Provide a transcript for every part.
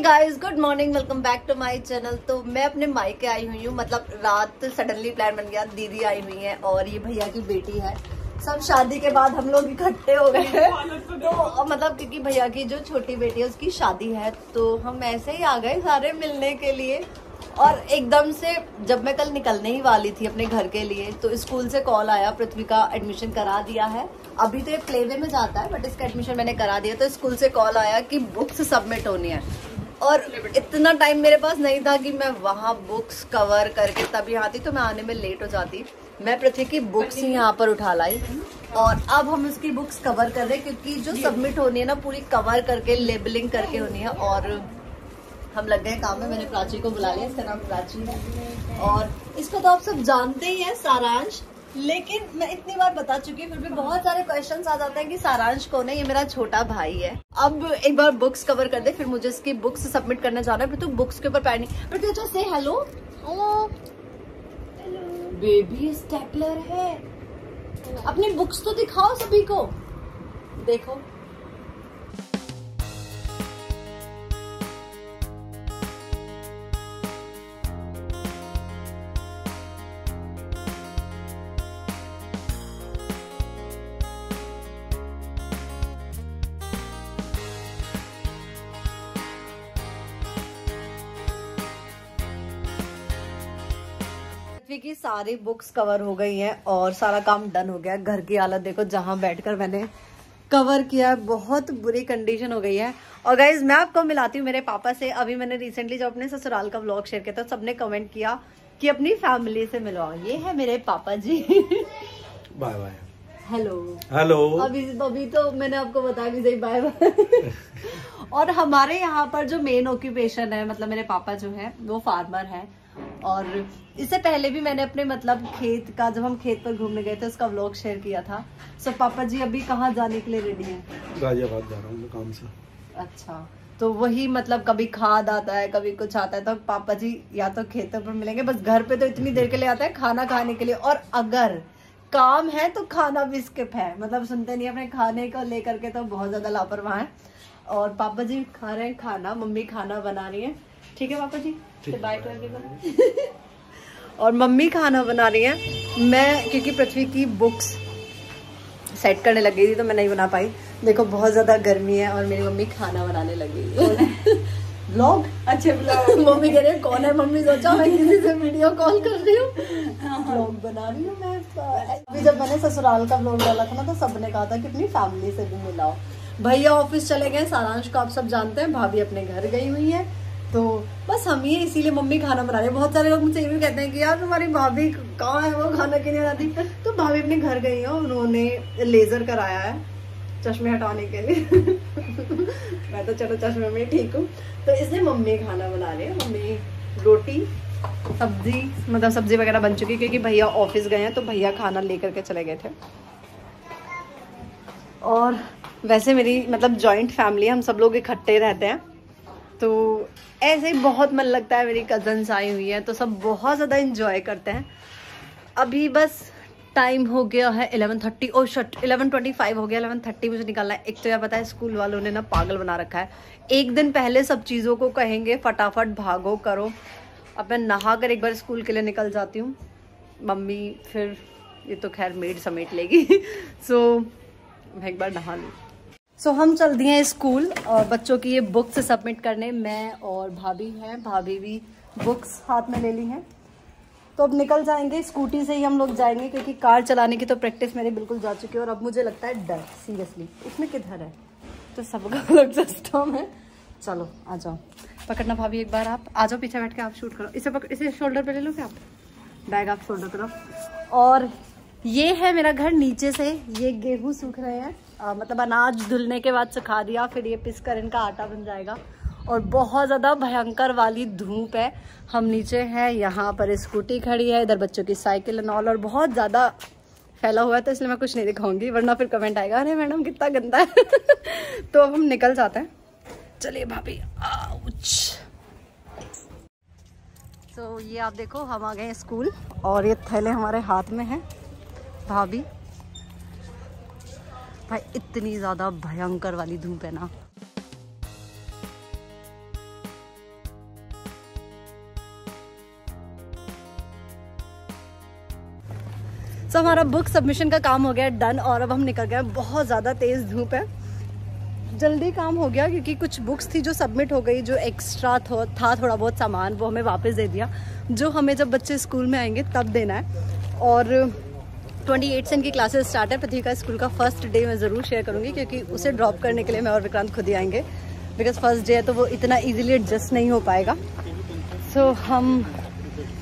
Guys, good morning, welcome back to my channel. तो मैं अपने मायके आई हुई हूँ, मतलब रात सडनली प्लान बन गया। दीदी आई हुई है और ये भैया की बेटी है। सब शादी के बाद हम लोग इकट्ठे हो गए हैं। तो मतलब क्योंकि भैया की जो छोटी बेटी है उसकी शादी है, तो हम ऐसे ही आ गए सारे मिलने के लिए। और एकदम से जब मैं कल निकलने ही वाली थी अपने घर के लिए, तो स्कूल से कॉल आया, पृथ्वी का एडमिशन करा दिया है। अभी तो ये प्लेवे में जाता है, बट इसका एडमिशन मैंने करा दिया। तो स्कूल से कॉल आया कि बुक्स सबमिट होनी है, और इतना टाइम मेरे पास नहीं था कि मैं वहाँ बुक्स कवर करके तब यहाँ आती, तो मैं आने में लेट हो जाती। मैं पृथ्वी की बुक्स ही यहाँ पर उठा लाई, और अब हम उसकी बुक्स कवर कर रहे हैं, क्योंकि जो सबमिट होनी है ना, पूरी कवर करके लेबलिंग करके होनी है। और हम लग गए काम में। मैंने प्राची को बुला लिया, इसका नाम प्राची है, और इसको तो आप सब जानते ही हैं, सारांश। लेकिन मैं इतनी बार बता चुकी हूँ, फिर भी बहुत सारे क्वेश्चंस आ जाते हैं कि सारांश कौन है। ये मेरा छोटा भाई है। अब एक बार बुक्स कवर कर दे, फिर मुझे इसकी बुक्स सबमिट करने जाना है। फिर तू बुक्स के ऊपर पैड नहीं, फिर तू से हेलो हेलो बेबी स्टेपलर है। अपनी बुक्स तो दिखाओ सभी को, देखो। की सारी बुक्स कवर हो गई हैं और सारा काम डन हो गया। घर की हालत देखो, जहां बैठकर मैंने कवर किया, बहुत बुरी कंडीशन हो गई है। और गाइज, मैं आपको मिलाती हूँ मेरे पापा से। अभी मैंने रिसेंटली जब अपने ससुराल का व्लॉग शेयर किया था, सबने कमेंट किया कि अपनी फैमिली से मिलवाओ। ये है मेरे पापा जी। Bye bye, hello hello. अभी तो मैंने आपको बता भी दी बाय बाय। और हमारे यहाँ पर जो मेन ऑक्यूपेशन है, मतलब मेरे पापा जो है वो फार्मर है। और इससे पहले भी मैंने अपने मतलब खेत का, जब हम खेत पर घूमने गए थे, उसका व्लॉग शेयर किया था। सो पापा जी अभी कहाँ जाने के लिए रेडी हैं? गाजियाबाद जा रहा हूँ काम से। अच्छा, तो वही मतलब कभी खाद आता है, कभी कुछ आता है, तो पापा जी या तो खेतों पर मिलेंगे। बस घर पे तो इतनी देर के लिए आता है खाना खाने के लिए, और अगर काम है तो खाना भी स्किप है, मतलब सुनते नहीं अपने खाने को लेकर के, तो बहुत ज्यादा लापरवाह है। और पापा जी खा रहे हैं खाना, मम्मी खाना बना रही है। ठीक है पापा जी, बाय टू एवरीवन। और मम्मी खाना बना रही है। मैं क्योंकि पृथ्वी की बुक्स सेट करने लगी थी, तो मैं नहीं बना पाई। देखो बहुत ज्यादा गर्मी है, और मेरी मम्मी खाना बनाने लगी है। व्लॉग, अच्छे व्लॉग। मम्मी कह रही है कौन है? मम्मी सोचा मैं किसी से वीडियो कॉल कर रही हूँ, व्लॉग बना रही हूँ मैं। अभी जब मैंने ससुराल का व्लॉग डाला था ना, तो सबने कहा था कि अपनी फैमिली से भी मिलाओ। भैया ऑफिस चले गए, सारांश को आप सब जानते हैं, भाभी अपने घर गई हुई है, तो बस हम ही, इसीलिए मम्मी खाना बना रही है। बहुत सारे लोग मुझसे ये भी कहते हैं कि यार तुम्हारी भाभी कहाँ है, वो खाना क्यों नहीं बनाती? तो भाभी अपने घर गई है, उन्होंने लेजर कराया है चश्मे हटाने के लिए। मैं तो चलो चश्मे में ठीक हूँ, तो इसलिए मम्मी खाना बना रही है। मम्मी रोटी सब्जी, मतलब सब्जी वगैरह बन चुकी है, क्योंकि भैया ऑफिस गए हैं, तो भैया खाना लेकर के चले गए थे। और वैसे मेरी मतलब जॉइंट फैमिली है, हम सब लोग इकट्ठे रहते हैं, तो ऐसे ही बहुत मन लगता है। मेरी कजन्स आई हुई है, तो सब बहुत ज़्यादा इंजॉय करते हैं। अभी बस टाइम हो गया है 11:30। ओ शट, 11:25 हो गया। 11:30 मुझे निकालना है। एक तो यार पता है, स्कूल वालों ने ना पागल बना रखा है। एक दिन पहले सब चीज़ों को कहेंगे फटाफट भागो करो। अब मैं नहा कर एक बार स्कूल के लिए निकल जाती हूँ। मम्मी फिर, ये तो खैर मेड समेट लेगी। सो मैं एक बार नहा लूँ। सो हम चल दिए हैं स्कूल, और बच्चों की ये बुक्स सबमिट करने। मैं और भाभी हैं, भाभी भी बुक्स हाथ में ले ली हैं। तो अब निकल जाएंगे, स्कूटी से ही हम लोग जाएंगे, क्योंकि कार चलाने की तो प्रैक्टिस मेरी बिल्कुल जा चुकी है। और अब मुझे लगता है डर, सीरियसली। इसमें किधर है, तो सबका अलग सिस्टम है। चलो आ जाओ, पकड़ना भाभी, एक बार आप आ जाओ, पीछे बैठ के आप शूट करो। इसे इसे शोल्डर पे ले लो क्या आप, बैग आप शोल्डर करो। और ये है मेरा घर नीचे से। ये गेहूँ सूख रहे हैं, मतलब अनाज धुलने के बाद सुखा दिया, फिर ये पिस कर इनका आटा बन जाएगा। और बहुत ज़्यादा भयंकर वाली धूप है। हम नीचे हैं, यहाँ पर स्कूटी खड़ी है, इधर बच्चों की साइकिल एंड ऑल, और बहुत ज़्यादा फैला हुआ है, तो इसलिए मैं कुछ नहीं दिखाऊंगी, वरना फिर कमेंट आएगा अरे मैडम कितना गंदा है। तो अब हम निकल जाते हैं। चलिए भाभी, आउच। तो ये आप देखो, हम आ गए स्कूल, और ये थैले हमारे हाथ में हैं। भाभी भाई, इतनी ज़्यादा भयंकर वाली धूप है ना। सो हमारा बुक सबमिशन का काम हो गया डन और अब हम निकल गए। बहुत ज़्यादा तेज़ धूप है, जल्दी काम हो गया क्योंकि कुछ बुक्स थी जो सबमिट हो गई, जो एक्स्ट्रा था थोड़ा बहुत सामान वो हमें वापस दे दिया, जो हमें जब बच्चे स्कूल में आएंगे तब देना है। और 28 से इनकी क्लासेस स्टार्ट है। पृथ्वी का स्कूल का फर्स्ट डे मैं ज़रूर शेयर करूँगी क्योंकि उसे ड्रॉप करने के लिए मैं और विक्रांत खुद ही आएंगे, बिकॉज फर्स्ट डे है तो वो इतना ईजिली एडजस्ट नहीं हो पाएगा। सो हम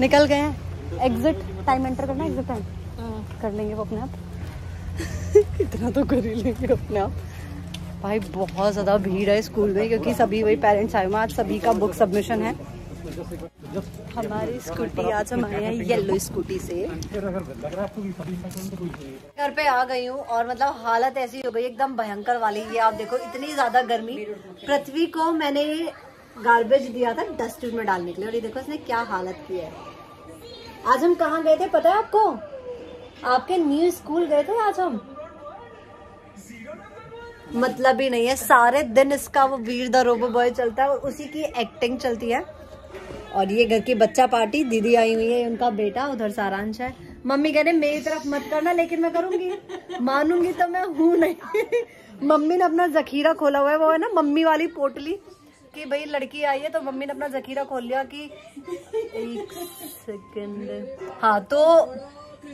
निकल गए हैं। एग्जिट टाइम एंटर करना है, एग्जिट टाइम कर लेंगे वो अपने आप इतना तो कर ही लेंगे अपने आप। भाई बहुत ज़्यादा भीड़ है स्कूल में क्योंकि सभी वही पेरेंट्स आए हुए हैं, आज सभी का बुक सबमिशन है। हमारी स्कूटी आज हम आए हैं येलो स्कूटी से। घर पे आ गई हूँ और मतलब हालत ऐसी हो गई एकदम भयंकर वाली। ये आप देखो इतनी ज्यादा गर्मी। पृथ्वी को मैंने गार्बेज दिया था डस्टबिन में डालने के लिए और ये देखो इसने क्या हालत की है। आज हम कहाँ गए थे पता है आपको? आपके न्यू स्कूल गए थे आज हम। मतलब ही नहीं है, सारे दिन इसका वो वीर द रोबो बॉय चलता है और उसी की एक्टिंग चलती है। और ये घर की बच्चा पार्टी, दीदी आई हुई है, उनका बेटा, उधर सारांश है। मम्मी कह रहे मेरी तरफ मत करना लेकिन मैं करूंगी, मानूंगी तो मैं हूं नहीं मम्मी ने अपना जखीरा खोला हुआ है, वो है ना मम्मी वाली पोटली कि भाई लड़की आई है तो मम्मी ने अपना जखीरा खोल लिया कि एक सेकंड। हाँ तो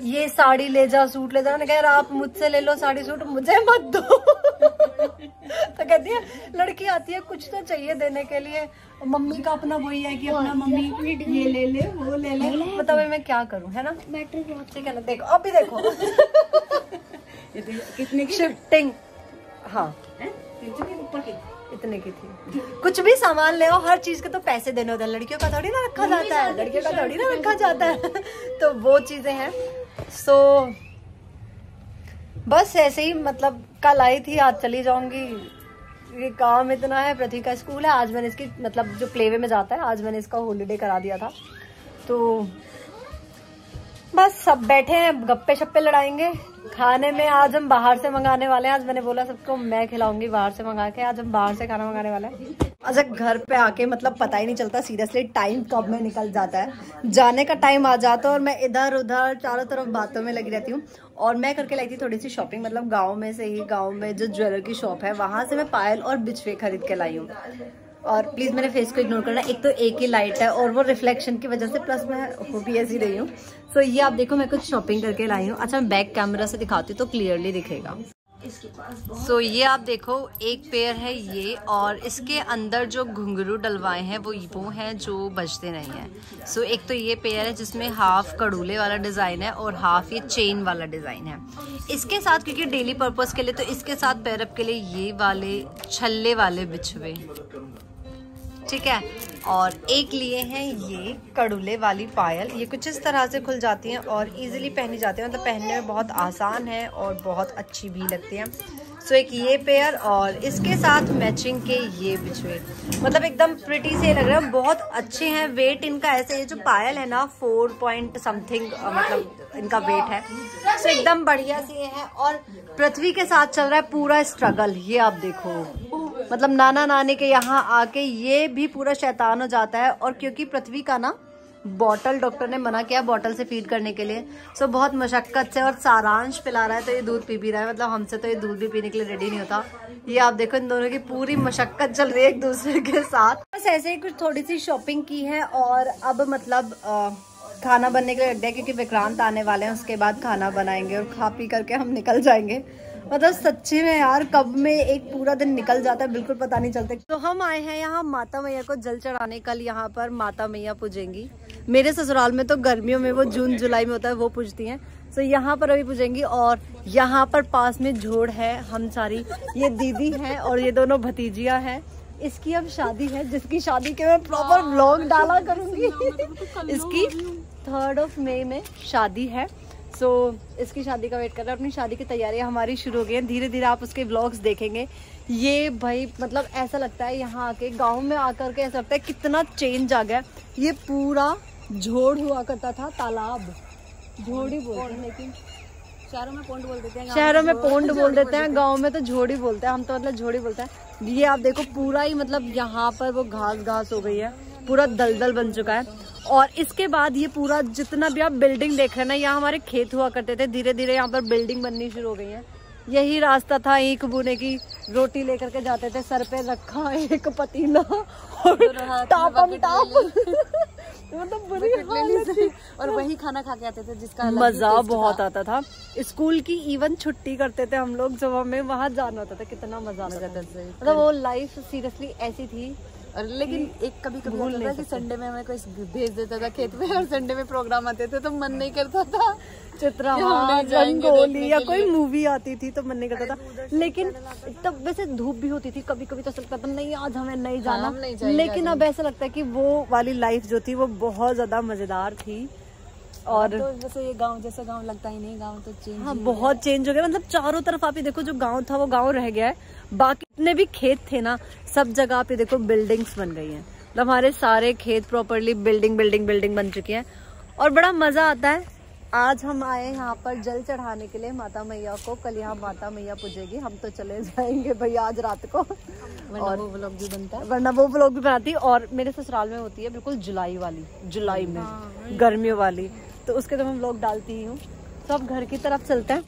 ये साड़ी ले जा, सूट ले जा। मैंने कहा आप मुझसे ले लो साड़ी सूट, मुझे मत दो तो कहती है लड़की आती है कुछ तो चाहिए देने के लिए। मम्मी का अपना वही है कि अपना मम्मी ये ले ले वो ले ले, बताओ मैं क्या करूं, है ना? बैटरी बहुत ठीक है ना। देखो अभी देखो कितने की शिफ्टिंग। हाँ ऊपर की इतने की थी। कुछ भी सामान ले आओ, हर चीज के तो पैसे देने होते हैं, लड़कियों का थोड़ी ना रखा जाता है, लड़कियों का थोड़ी ना रखा जाता है तो वो चीजें हैं। सो बस ऐसे ही मतलब कल आई थी आज चली जाऊंगी। ये काम इतना है। पृथ्वी का स्कूल है, आज मैंने इसकी मतलब जो प्लेवे में जाता है आज मैंने इसका हॉलीडे करा दिया था। तो बस सब बैठे हैं, गप्पे शप्पे लड़ाएंगे। खाने में आज हम बाहर से मंगाने वाले हैं। आज मैंने बोला सबको मैं खिलाऊंगी बाहर से मंगा के। आज हम बाहर से खाना मंगाने वाले हैं। अच्छा घर पे आके मतलब पता ही नहीं चलता सीरियसली टाइम कब में निकल जाता है। जाने का टाइम आ जाता है और मैं इधर उधर चारों तरफ बातों में लगी रहती हूँ। और मैं करके लाई थी थोड़ी सी शॉपिंग, मतलब गाँव में से ही, गाँव में जो ज्वेलर की शॉप है वहां से मैं पायल और बिछवे खरीद के लाई हूँ। और प्लीज मेरे फेस को इग्नोर करना, एक तो एक ही लाइट है और वो रिफ्लेक्शन की वजह से, प्लस मैं हो भी ऐसी रही हूँ। सो ये आप देखो मैं कुछ शॉपिंग करके लाई हूँ। अच्छा मैं बैक कैमरा से दिखाती हूँ तो क्लियरली दिखेगा। सो ये आप देखो एक पेयर है ये, और इसके अंदर जो घुंघरू डलवाए हैं वो हैं जो बजते नहीं है। सो एक तो ये पेयर है जिसमें हाफ कड़ूले वाला डिजाइन है और हाफ ये चेन वाला डिजाइन है। इसके साथ क्योंकि डेली पर्पस के लिए तो इसके साथ पैरअप के लिए ये वाले छल्ले वाले बिछवे, ठीक है। और एक लिए हैं ये कड़ूले वाली पायल, ये कुछ इस तरह से खुल जाती हैं और इजीली पहनी जाती हैं, मतलब पहनने में बहुत आसान है और बहुत अच्छी भी लगती हैं। सो एक ये पेयर और इसके साथ मैचिंग के ये बिछवे, मतलब एकदम प्रिटी से लग रहे हैं, बहुत अच्छे हैं। वेट इनका ऐसे, ये जो पायल है ना 4 पॉइंट समथिंग मतलब इनका वेट है। सो एकदम बढ़िया सी है। और पृथ्वी के साथ चल रहा है पूरा स्ट्रगल। ये आप देखो मतलब नाना नानी के यहाँ आके ये भी पूरा शैतान हो जाता है। और क्योंकि पृथ्वी का ना बॉटल डॉक्टर ने मना किया बॉटल से फीड करने के लिए, सो बहुत मशक्कत से, और सारांश पिला रहा है तो ये दूध पी रहा है, मतलब हमसे तो ये दूध भी पीने के लिए रेडी नहीं होता। ये आप देखो इन दोनों की पूरी मशक्कत चल रही है एक दूसरे के साथ। बस ऐसे ही कुछ थोड़ी सी शॉपिंग की है और अब मतलब खाना बनने के लिए लग गया क्योंकि विक्रांत आने वाले हैं, उसके बाद खाना बनाएंगे और खा पी करके हम निकल जाएंगे। मतलब सच्ची में यार कब में एक पूरा दिन निकल जाता है बिल्कुल पता नहीं चलता। तो हम आए हैं यहाँ माता मैया को जल चढ़ाने। कल यहाँ पर माता मैया पूजेंगी। मेरे ससुराल में तो गर्मियों में वो जून जुलाई में होता है वो पूजती हैं। तो यहाँ पर अभी पूजेंगी। और यहाँ पर पास में जोड़ है, हम सारी ये दीदी है और ये दोनों भतीजियाँ हैं। इसकी अब शादी है जिसकी शादी के मैं प्रॉपर व्लॉग डाला करूँगी। इसकी 3 मई में शादी है। सो इसकी शादी का वेट कर रहे हैं। अपनी शादी की तैयारियां हमारी शुरू हो गई हैं। धीरे धीरे आप उसके व्लॉग्स देखेंगे। ये भाई मतलब ऐसा लगता है यहाँ आके, गांव में आकर के ऐसा लगता है कितना चेंज आ गया। ये पूरा झोड़ हुआ करता था, तालाब झोड़ ही बोलते हैं, लेकिन शहरों में पोंड बोल देते हैं। शहरों में पोंड बोल देते हैं, गाँव में तो झोड़ी बोलते हैं। हम तो मतलब झोड़ी बोलते हैं। ये आप देखो पूरा ही मतलब यहाँ पर वो घास घास हो गई है, पूरा दलदल बन चुका है। और इसके बाद ये पूरा जितना भी आप बिल्डिंग देख रहे हैं ना, यहाँ हमारे खेत हुआ करते थे, धीरे धीरे यहाँ पर बिल्डिंग बननी शुरू हो गई है। यही रास्ता था ईख बुने की, रोटी लेकर के जाते थे, सर पे रखा एक पतीला और टापम टाप मतलब बुरी हालत थी। और वही खाना खा के आते थे जिसका मजा बहुत आता था। स्कूल की इवन छुट्टी करते थे हम लोग, जब हमें वहाँ जाना होता था, कितना मजा आता था। मतलब वो लाइफ सीरियसली ऐसी थी। और लेकिन एक कभी कभी होता था कि संडे में हमें कोई भेज देता था खेत में, और संडे में प्रोग्राम आते थे तो मन नहीं करता था, चित्रहार, रंगोली या कोई मूवी आती थी तो मन नहीं करता था। लेकिन तब वैसे धूप भी होती थी, कभी कभी तो ऐसा लगता था नहीं आज हमें नहीं जाना, लेकिन अब ऐसा लगता है कि वो वाली लाइफ जो थी वो बहुत ज्यादा मजेदार थी। और तो वैसे ये गांव जैसा गांव लगता ही नहीं, गांव तो चेंज हाँ बहुत चेंज हो गया। मतलब चारों तरफ आप ये देखो, जो गांव था वो गांव रह गया है, बाकी जितने भी खेत थे ना सब जगह आप ये देखो बिल्डिंग्स बन गई हैं। मतलब हमारे सारे खेत प्रॉपरली बिल्डिंग बन चुकी है और बड़ा मजा आता है। आज हम आए यहाँ पर जल चढ़ाने के लिए माता मैया को। कल यहाँ माता मैया पूजेगी, हम तो चले जाएंगे भैया आज रात को, और वो व्लॉग भी बनता है, वरना वो व्लॉग भी बनाती। और मेरे ससुराल में होती है बिल्कुल जुलाई में गर्मियों वाली, तो उसके तो मैं व्लॉग डालती ही हूँ। तो अब घर की तरफ चलते हैं।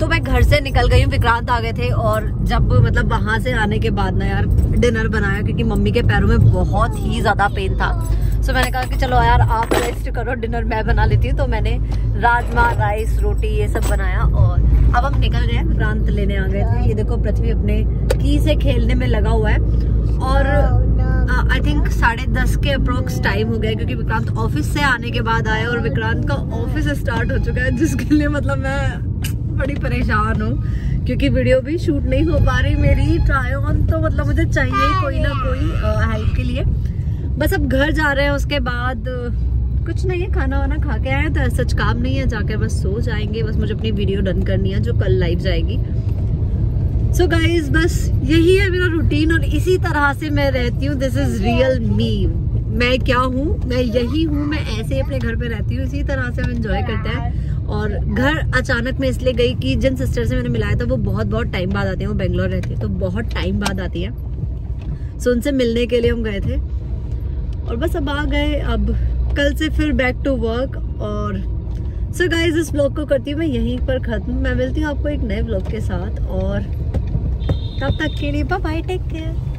तो मैं घर से निकल गई हूँ, विक्रांत आ गए थे, और जब मतलब वहां से आने के बाद ना यार डिनर बनाया, क्योंकि मम्मी के पैरों में बहुत ही ज्यादा पेन था। सो मैंने कहा कि चलो यार आप रेस्ट करो, डिनर मैं बना लेती हूँ। तो मैंने राजमा, राइस, रोटी ये सब बनाया और अब हम निकल गए। विक्रांत लेने आ गए थे। ये देखो पृथ्वी अपने की से खेलने में लगा हुआ है और आई थिंक 10:30 के अप्रोक्स टाइम हो गया, क्योंकि विक्रांत ऑफिस से आने के बाद आया और विक्रांत का ऑफिस स्टार्ट हो चुका है, जिसके लिए मतलब मैं बड़ी परेशान हूँ, क्योंकि वीडियो भी शूट नहीं हो पा रही मेरी ट्राई ऑन। तो मतलब मुझे चाहिए कोई ना कोई हेल्प के लिए। बस अब घर जा रहे हैं, उसके बाद कुछ नहीं है, खाना वाना खा के आए तो सच काम नहीं है, जाकर बस सो जाएंगे। बस मुझे अपनी वीडियो डन करनी है जो कल लाइव जाएगी। सो गाइज बस यही है मेरा रूटीन और इसी तरह से मैं रहती हूँ। This is real me. मैं क्या हूँ, मैं यही हूँ, मैं ऐसे अपने घर पे रहती हूँ, इसी तरह से हम एंजॉय करते हैं। और घर अचानक में इसलिए गई कि जिन सिस्टर से मैंने मिलाया था वो बहुत टाइम बाद आती है, वो बेंगलोर रहती है तो बहुत टाइम बाद आती है। सो उनसे मिलने के लिए हम गए थे और बस अब आ गए। अब कल से फिर बैक टू वर्क। और सो गाइज इस व्लॉग को करती हूँ मैं यहीं पर खत्म। मैं मिलती हूँ आपको एक नए व्लॉग के साथ और तब तक के लिए बाय बाय, टेक केयर।